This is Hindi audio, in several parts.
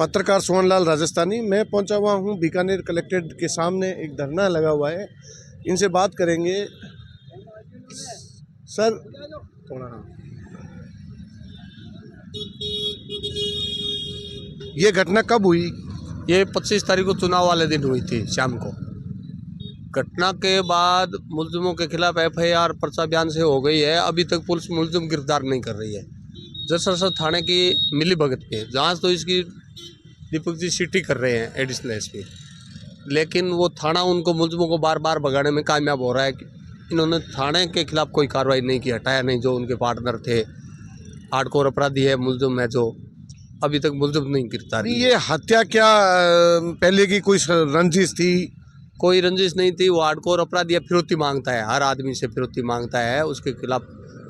पत्रकार सोहनलाल राजस्थानी। मैं पहुंचा हुआ हूं बीकानेर कलेक्ट्रेट के सामने, एक धरना लगा हुआ है। इनसे बात करेंगे। सर, ये घटना कब हुई? ये 25 तारीख को चुनाव वाले दिन हुई थी शाम को। घटना के बाद मुलजिमों के खिलाफ FIR पर्चा बयान से हो गई है। अभी तक पुलिस मुलजिम गिरफ्तार नहीं कर रही है। जसर थाने की मिली भगत पे जांच तो इसकी दीपक जी सिटी कर रहे हैं, एडिशनल SP, लेकिन वो थाना उनको मुलजिमों को बार बार भगाने में कामयाब हो रहा है। इन्होंने थाने के खिलाफ कोई कार्रवाई नहीं की, हटाया नहीं। जो उनके पार्टनर थे, हार्डकोर अपराधी है, मुलजिम है, जो अभी तक मुलजिम नहीं गिरफ्तार। ये हत्या क्या पहले की कोई रंजिश थी? कोई रंजिश नहीं थी। वो हार्डकोर अपराधी है, फिरौती मांगता है, हर आदमी से फिरौती मांगता है। उसके खिलाफ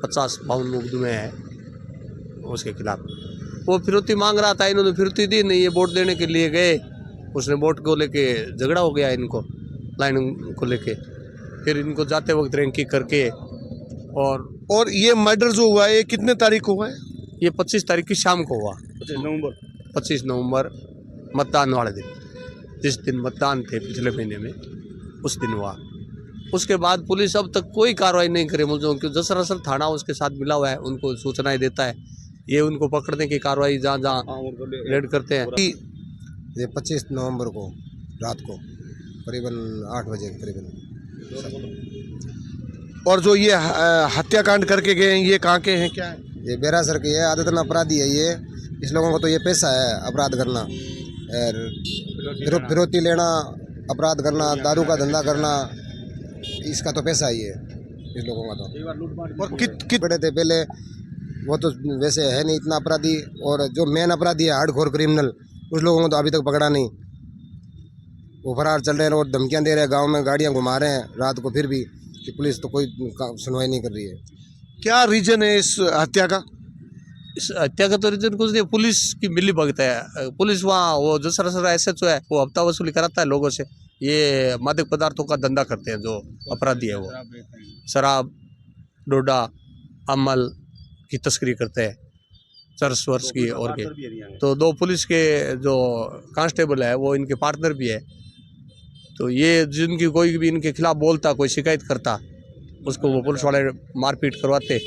50-52 मुकदमे हैं उसके खिलाफ। वो फिरौती मांग रहा था, इन्होंने फिरौती दी नहीं। ये वोट देने के लिए गए, उसने वोट को लेके झगड़ा हो गया इनको, लाइन को लेके। फिर इनको जाते वक्त रैंकी करके और ये मर्डर जो हुआ है ये कितने तारीख को हुआ है? ये 25 तारीख की शाम को हुआ। 25 नवंबर मतदान वाले दिन, जिस दिन मतदान थे पिछले महीने में, उस दिन हुआ। उसके बाद पुलिस अब तक कोई कार्रवाई नहीं करे मुलजिमों की। जसर थाना उसके साथ मिला हुआ है, उनको सूचनाएं देता है। ये उनको पकड़ने की कार्रवाई जहाँ रेड करते हैं। ये 25 नवंबर को रात को करीबन 8 बजे करीबन। और जो ये हत्याकांड करके गए हैं, ये कहाँ के हैं, क्या है? ये बेरासर के है, आदतन अपराधी है ये। इस लोगों को तो ये पैसा है अपराध करना, फिरौती लेना, अपराध करना, दारू का धंधा करना, इसका तो पैसा ही है इस लोगों का तो। और कित बड़े थे पहले, वो तो वैसे है नहीं इतना अपराधी। और जो मेन अपराधी है हार्डकोर क्रिमिनल, उस लोगों को तो अभी तक पकड़ा नहीं। वो फरार चल रहे हैं और धमकियां दे रहे हैं, गांव में गाड़ियां घुमा रहे हैं रात को, फिर भी कि पुलिस तो कोई सुनवाई नहीं कर रही है। क्या रीजन है इस हत्या का? इस हत्या का तो रीजन कुछ नहीं, पुलिस की मिली भगत है। पुलिस वहाँ, वो जसर SHO है, वो हफ्ता वसूली कराता है लोगों से। ये मादक पदार्थों का धंधा करते हैं जो अपराधी है, वो शराब, डोडा, अमल की तस्करी करते हैं, चरस वर्ष की और के। तो 2 पुलिस के जो कांस्टेबल है वो इनके पार्टनर भी है। तो ये जिनकी कोई भी इनके खिलाफ बोलता, कोई शिकायत करता, उसको वो पुलिस वाले मारपीट करवाते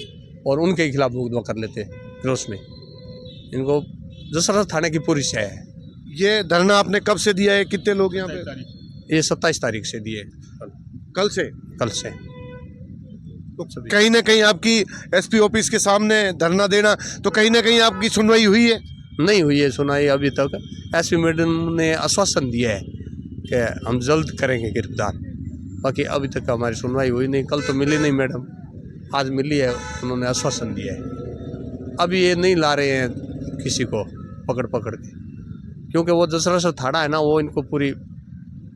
और उनके खिलाफ मुकदमा कर लेते क्रोस में। इनको जसर थाने की पूरी शय है। ये धरना आपने कब से दिया है? कितने लोग यहाँ पे? ये 27 तारीख से दिए, कल से। तो कहीं ना कहीं आपकी SP ऑफिस के सामने धरना देना, तो कहीं ना कहीं आपकी सुनवाई हुई है? नहीं हुई है सुनाई अभी तक। SP मैडम ने आश्वासन दिया है कि हम जल्द करेंगे गिरफ्तार, बाकी अभी तक हमारी सुनवाई हुई नहीं। कल तो मिली नहीं मैडम, आज मिली है, उन्होंने आश्वासन दिया है। अभी ये नहीं ला रहे हैं किसी को पकड़ के, क्योंकि वो जसर थाना है ना, वो इनको पूरी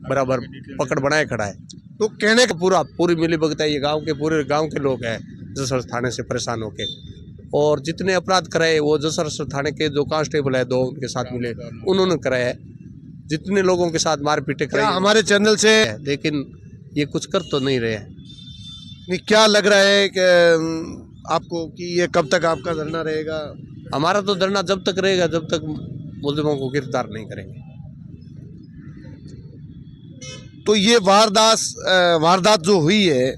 बराबर पकड़ बनाए खड़ा है। तो कहने का पूरी मिली भगत है। ये पूरे गांव के लोग हैं जसर थाने से परेशान होके, और जितने अपराध कराए वो जसर थाने के जो कांस्टेबल है 2 उनके साथ मिले, उन्होंने कराया है। जितने लोगों के साथ मारपीटे कराई हमारे चैनल से, लेकिन ये कुछ कर तो नहीं रहे हैं। नहीं, क्या लग रहा है कि आपको कि ये कब तक आपका धरना रहेगा? हमारा तो धरना जब तक रहेगा जब तक मुलजिमों को गिरफ्तार नहीं करेंगे। तो ये वारदात जो हुई है,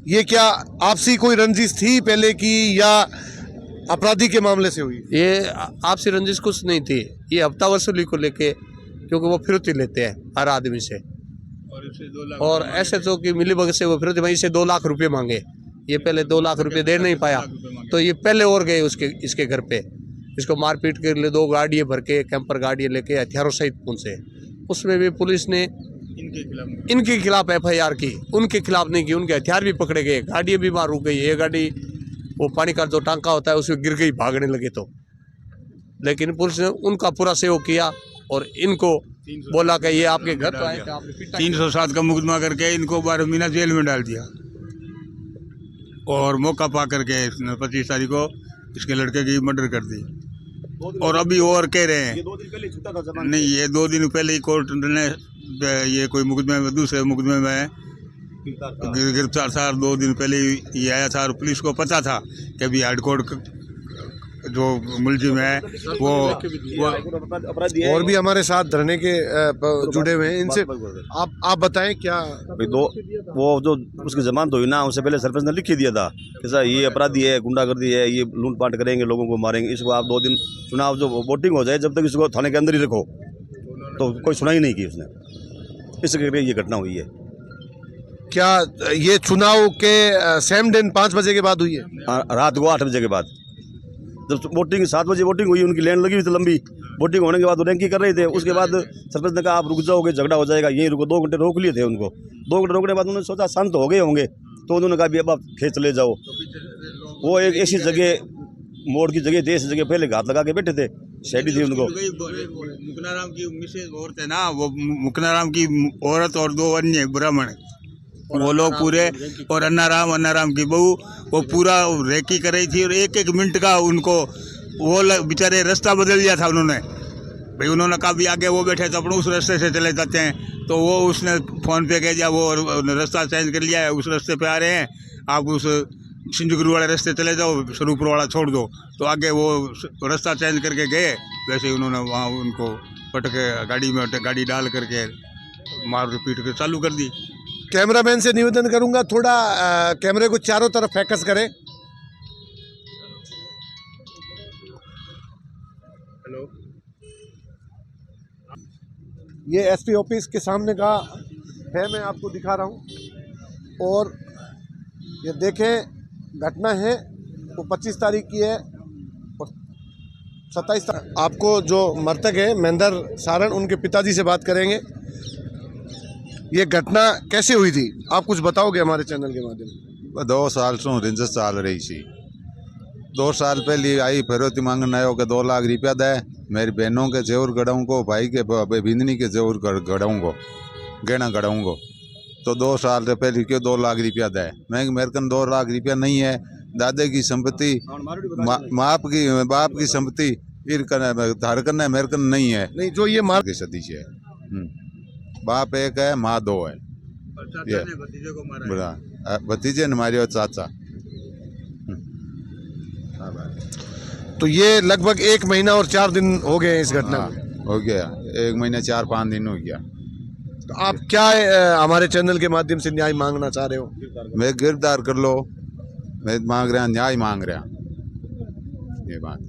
ये क्या आपसी कोई रंजिश थी पहले की, या अपराधी के मामले से हुई? ये आपसी रंजिश कुछ नहीं थी। ये हफ्ता वसूली को लेके, क्योंकि वो फिरौती लेते हैं हर आदमी से, और SHO की मिली भगत से वो फिरौती वहीं से 2 लाख रुपये मांगे। ये पहले 2 लाख रुपये दे नहीं पाया, तो ये पहले और गए इसके घर पे। इसको मारपीट के लिए 2 गाड़ियाँ भर के, कैंपर गाड़ियाँ लेके हथियारों सहित पहुँचे। उसमें भी पुलिस ने इनके खिलाफ FIR की, उनके खिलाफ नहीं की। उनके हथियार भी पकड़े गए, गाड़ियाँ भी वहाँ रुक गई। ये गाड़ी, वो पानी का जो टांका होता है, उसमें गिर गई भागने लगे तो। लेकिन पुलिस ने उनका पूरा सहयोग किया और इनको बोला कि ये आपके घर तो आए थे, आपने 307 का मुकदमा करके इनको 12 महीना जेल में डाल दिया। और मौका पा करके 25 तारीख को इसके लड़के की मर्डर कर दी। और अभी और कह रहे हैं नहीं, ये 2 दिन पहले ही कोर्ट ने ये कोई मुकदमे में, दूसरे मुकदमे में गिरफ्तार था। 2 दिन पहले ये आया था और पुलिस को पता था कि अभी हार्डकोर जो मुलजिम है वो और भी हमारे साथ धरने के जुड़े हुए हैं, इनसे आप बताएं क्या। भाई दो वो जो उसकी जमानत हुई ना, उससे पहले सरपंच ने लिख ही दिया था कि सर ये अपराधी है, गुंडागर्दी है, ये लूटपाट करेंगे, लोगों को मारेंगे, इसको आप 2 दिन चुनाव जो वोटिंग हो जाए जब तक इसको थाने के अंदर ही रखो। तो कोई सुनाई नहीं की उसने, इसके ये घटना हुई है। क्या ये चुनाव के सेम दिन 5 बजे के बाद हुई है? रात को 8 बजे के बाद, जब वोटिंग 7 बजे वोटिंग हुई, उनकी लाइन लगी हुई थी लंबी। वोटिंग होने के बाद वो रैंकी कर रहे थे, उसके बाद सरपंच ने कहा आप रुक जाओगे, झगड़ा हो जाएगा, यहीं रुको। 2 घंटे रोक लिए थे उनको। 2 घंटे रोकने के बाद उन्होंने सोचा शांत हो गए होंगे, तो उन्होंने कहा भी अब आप खेत चले जाओ। वो एक ऐसी जगह, मोड़ की जगह थी, ऐसी जगह पहले घात लगा के बैठे थे, शेडी थी उनको। मुकनाराम की मिसेज औरत है ना, वो मुकनाराम की औरत और 2 अन्य ब्राह्मण, वो लोग पूरे, और अन्नाराम की बहू, वो पूरा रेकी कर रही थी। और 1-1 मिनट का उनको वो बेचारे रास्ता बदल दिया था उन्होंने। भाई उन्होंने कहा भी आगे वो बैठे तो अपन उस रास्ते से चले जाते हैं, तो वो उसने फ़ोन पे कह दिया वो रास्ता चेंज कर लिया है, उस रास्ते पे आ रहे हैं, आप उस सिंजुगुरु वाले रास्ते चले जाओ, स्वरूपुर वाला छोड़ दो। तो आगे वो रास्ता चेंज करके गए, वैसे ही उन्होंने वहाँ उनको पटके गाड़ी डाल करके मार पीट के चालू कर दी। कैमरामैन से निवेदन करूंगा थोड़ा कैमरे को चारों तरफ फोकस करें। हेलो, ये एसपी ऑफिस के सामने का है, मैं आपको दिखा रहा हूँ। और ये देखें घटना है वो 25 तारीख की है और 27 तारीख। आपको जो मृतक है महेंद्र सारण, उनके पिताजी से बात करेंगे। ये घटना कैसे हुई थी आप कुछ बताओगे हमारे चैनल के माध्यम से? 2 साल से रिंजस चाल रही थी। 2 साल पहले आई फिरौती मांगन आयो के 2 लाख रुपया दे, मेरी बहनों के जेवर गढ़ाऊँ को, भाई के बिंदनी के जेवर गढ़ाऊँ को, गहना गढ़ाऊँ को। तो 2 साल से पहले क्यों 2 लाख रुपया दे? मैं मेरे कन 2 लाख रुपया नहीं है, दादे की संपत्ति, बाप की संपत्ति धार कन मेरे कन नहीं है। नहीं, जो ये मार के सतीश है, बाप 1 है, माँ 2 है। ये भतीजे को मारा बुरा भतीजे ने मारे और चाचा। तो ये लगभग 1 महीना और 4 दिन हो गए इस घटना को। हो गया 1 महीना 4-5 दिन हो गया। तो आप क्या हमारे चैनल के माध्यम से न्याय मांगना चाह रहे हो? मैं गिरफ्तार कर लो, मैं मांग रहा, न्याय मांग रहा, ये बात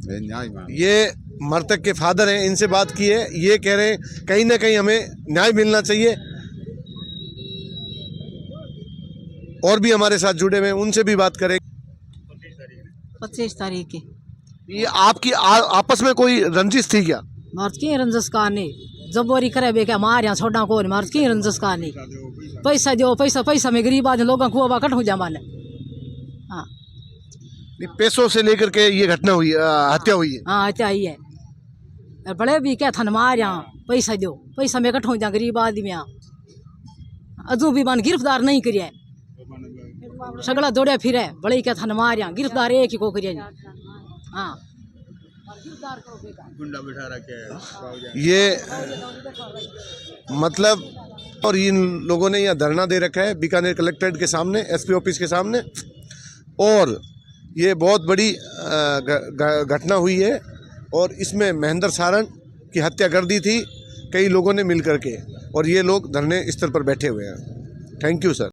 मैं न्याय मांग। ये मृतक के फादर हैं, इनसे बात की है, ये कह रहे हैं कहीं ना कहीं हमें न्याय मिलना चाहिए। और भी हमारे साथ जुड़े हुए हैं, उनसे भी बात करें। 25 तारीख की। ये आपकी आपस में कोई रंजिश थी क्या? मर्द की रंजस का नहीं, जब बोरी करे बे क्या मार यहाँ छोड़ा को मर्द की रंजस का नहीं। पैसा दो, पैसा में गरीब आदमी लोगों को कट हो जा माने। हाँ, पैसों से लेकर के ये घटना हुई, हत्या हुई है। हाँ हत्या ही है। बड़े भी क्या थन मार यहाँ, पैसा दो, पैसा में कट हो जा गरीब आदमी यहाँ। अजू भी मान गिरफ्तार नहीं करिए, सगड़ा दौड़े फिरे, बड़े क्या थन मार यहाँ, गिरफ्तार एक ही को करिए। हाँ, गुंडा बिठा रखे हैं ये मतलब, और इन लोगों ने यहाँ धरना दे रखा है बीकानेर कलेक्ट्रेट के सामने, एसपी ऑफिस के सामने। और ये बहुत बड़ी घटना हुई है और इसमें महेंद्र सारण की हत्या कर दी थी कई लोगों ने मिल करके, और ये लोग धरने स्थल पर बैठे हुए हैं। Thank you sir.